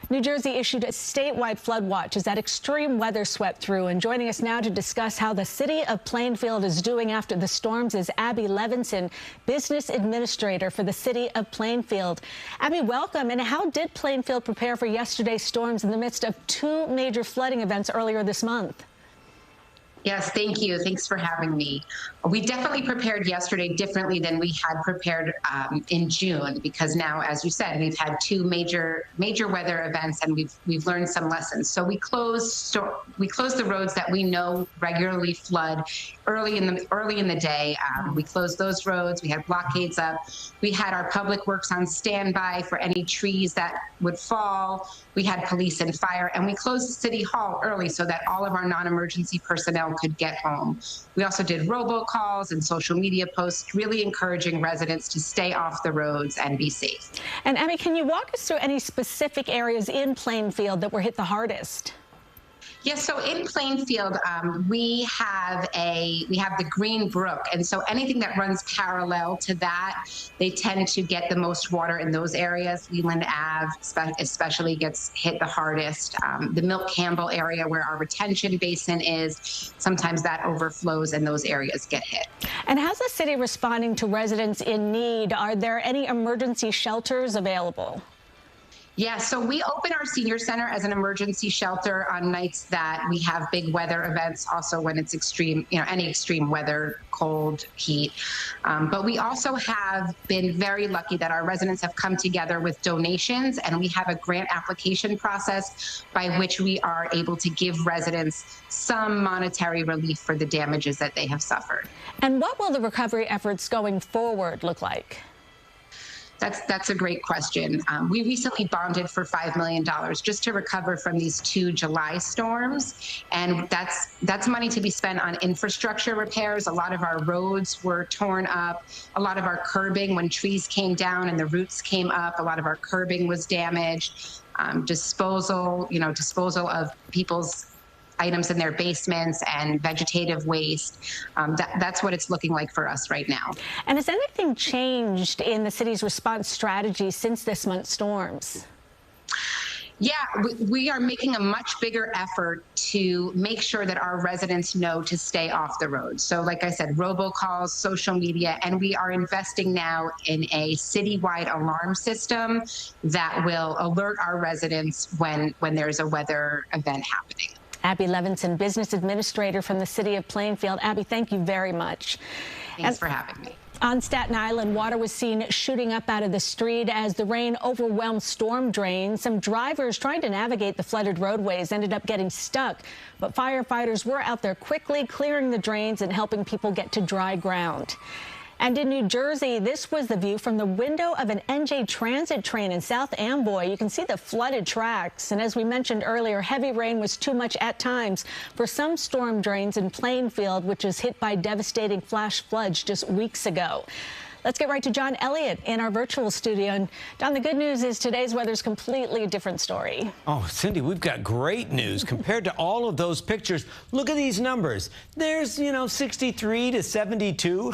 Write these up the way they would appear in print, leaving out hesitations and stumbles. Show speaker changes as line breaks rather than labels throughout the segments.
New Jersey issued a statewide flood watch as that extreme weather swept through. And joining us now to discuss how the city of Plainfield is doing after the storms is Abby Levenson, business administrator for the city of Plainfield. Abby, welcome. And how did Plainfield prepare for yesterday's storms in the midst of two major flooding events earlier this month?
Yes, thank you. Thanks for having me. We definitely prepared yesterday differently than we had prepared in June, because now, as you said, we've had two major weather events, and we've learned some lessons. So we closed the roads that we know regularly flood early in the day. We closed those roads. We had blockades up. We had our public works on standby for any trees that would fall. We had police and fire, and we closed City Hall early so that all of our non-emergency personnel could get home. We also did robocalls and social media posts, really encouraging residents to stay off the roads and be safe.
And Abby, can you walk us through any specific areas in Plainfield that were hit the hardest?
Yes, so in Plainfield, we have the Green Brook, and so anything that runs parallel to that, they tend to get the most water in those areas. Leland Ave especially gets hit the hardest. The Milk Campbell area, where our retention basin is, sometimes that overflows and those areas get hit.
And how's the city responding to residents in need? Are there any emergency shelters available?
Yeah, so we open our senior center as an emergency shelter on nights that we have big weather events, also when it's extreme, any extreme weather, cold, heat. But we also have been very lucky that our residents have come together with donations, and we have a grant application process by which we are able to give residents some monetary relief for the damages that they have suffered.
And what will the recovery efforts going forward look like?
That's a great question. We recently bonded for $5 million just to recover from these two July storms, and that's money to be spent on infrastructure repairs. A lot of our roads were torn up. A lot of our curbing, when trees came down and the roots came up, a lot of our curbing was damaged. Disposal of people's items in their basements and vegetative waste. That's what it's looking like for us right now.
And has anything changed in the city's response strategy since this month's storms?
Yeah, we are making a much bigger effort to make sure that our residents know to stay off the road. So like I said, robocalls, social media, and we are investing now in a citywide alarm system that will alert our residents when there's a weather event happening.
Abby Levenson, business administrator from the city of Plainfield. Abby, thank you very much.
Thanks for having me.
On Staten Island, water was seen shooting up out of the street as the rain overwhelmed storm drains. Some drivers trying to navigate the flooded roadways ended up getting stuck, but firefighters were out there quickly clearing the drains and helping people get to dry ground. And in New Jersey, this was the view from the window of an NJ Transit train in South Amboy. You can see the flooded tracks. And as we mentioned earlier, heavy rain was too much at times for some storm drains in Plainfield, which was hit by devastating flash floods just weeks ago. Let's get right to John Elliott in our virtual studio. And John, the good news is today's weather's completely a different story.
Oh, Cindy, we've got great news. Compared to all of those pictures, look at these numbers. There's, 63 to 72.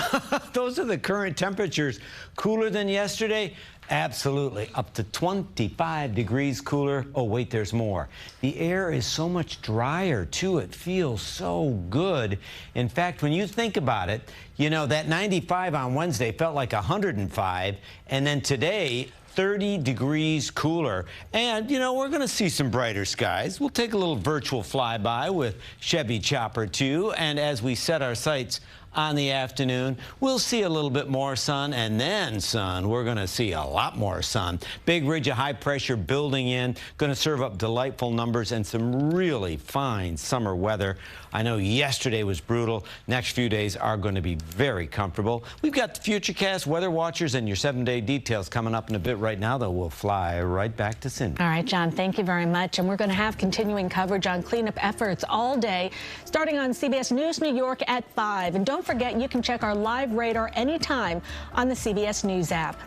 Those are the current temperatures. Cooler than yesterday? Absolutely. Up to 25 degrees cooler. Oh, wait, there's more. The air is so much drier, too. It feels so good. In fact, when you think about it, that 95 on Wednesday felt like 105. And then today, 30 degrees cooler. And, we're going to see some brighter skies. We'll take a little virtual flyby with Chevy Chopper 2. And as we set our sights on the afternoon, we'll see a little bit more sun, and then we're going to see a lot more sun. Big ridge of high pressure building in, going to serve up delightful numbers and some really fine summer weather. I know yesterday was brutal. Next few days are going to be very comfortable. We've got the Futurecast, weather watchers, and your 7-day details coming up in a bit. Right now, though, we'll fly right back to Cindy.
All right, John, thank you very much. And we're going to have continuing coverage on cleanup efforts all day, starting on CBS News New York at 5. And don't forget, you can check our live radar anytime on the CBS News app.